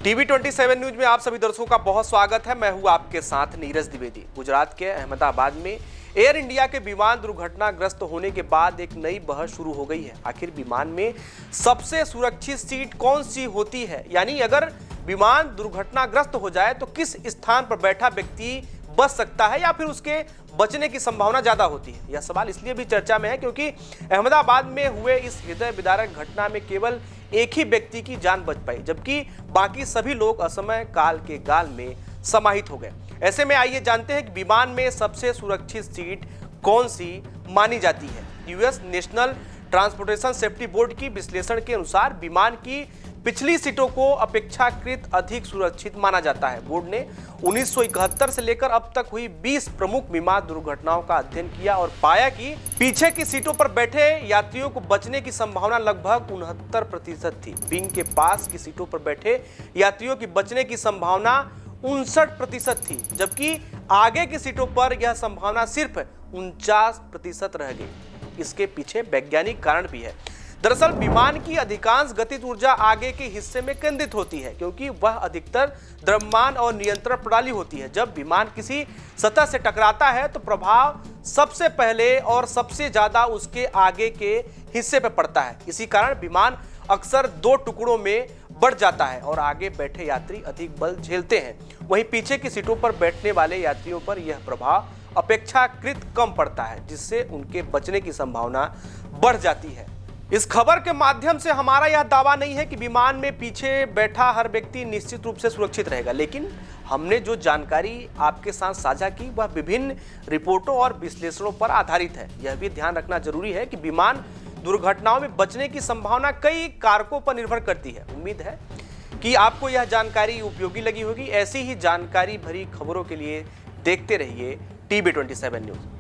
TV27 news में आप सभी दर्शकों का बहुत स्वागत है। मैं हूं आपके साथ नीरज द्विवेदी। गुजरात के अहमदाबाद में एयर इंडिया के विमान दुर्घटनाग्रस्त होने के बाद एक नई बहस शुरू हो गई है। आखिर विमान में सबसे सुरक्षित सीट कौन सी होती है, यानी अगर विमान दुर्घटनाग्रस्त हो जाए तो किस स्थान पर बैठा व्यक्ति बच सकता है या फिर उसके बचने की संभावना ज्यादा होती है। यह सवाल इसलिए भी चर्चा में है क्योंकि अहमदाबाद में हुए इस हृदय विदारक घटना में केवल एक ही व्यक्ति की जान बच पाई, जबकि बाकी सभी लोग असमय काल के गाल में समाहित हो गए। ऐसे में आइए जानते हैं कि विमान में सबसे सुरक्षित सीट कौन सी मानी जाती है। US national transportation safety board की विश्लेषण के अनुसार विमान की पिछली सीटों को अपेक्षाकृत अधिक सुरक्षित माना जाता है। बोर्ड ने 1971 से लेकर अब तक हुई 20 प्रमुख विमान दुर्घटनाओं का अध्ययन किया और पाया कि पीछे की सीटों पर बैठे यात्रियों को बचने की संभावना लगभग 69% थी। विंग के पास की सीटों पर बैठे यात्रियों की बचने की संभावना 59% थी, जबकि आगे की सीटों पर यह संभावना सिर्फ 49% रह गई। इसके पीछे वैज्ञानिक कारण भी है। दरअसल विमान की अधिकांश गतिज ऊर्जा आगे के हिस्से में केंद्रित होती है, क्योंकि वह अधिकतर द्रव्यमान और नियंत्रण प्रणाली होती है। जब विमान किसी सतह से टकराता है तो प्रभाव सबसे पहले और सबसे ज्यादा उसके आगे के हिस्से पर पड़ता है। इसी कारण विमान अक्सर दो टुकड़ों में बढ़ जाता है और आगे बैठे यात्री अधिक बल झेलते हैं। वहीं पीछे की सीटों पर बैठने वाले यात्रियों पर यह प्रभाव अपेक्षाकृत कम पड़ता है, जिससे उनके बचने की संभावना बढ़ जाती है। इस खबर के माध्यम से हमारा यह दावा नहीं है कि विमान में पीछे बैठा हर व्यक्ति निश्चित रूप से सुरक्षित रहेगा, लेकिन हमने जो जानकारी आपके साथ साझा की वह विभिन्न रिपोर्टों और विश्लेषणों पर आधारित है। यह भी ध्यान रखना जरूरी है कि विमान दुर्घटनाओं में बचने की संभावना कई कारकों पर निर्भर करती है। उम्मीद है कि आपको यह जानकारी उपयोगी लगी होगी। ऐसी ही जानकारी भरी खबरों के लिए देखते रहिए TV27 न्यूज।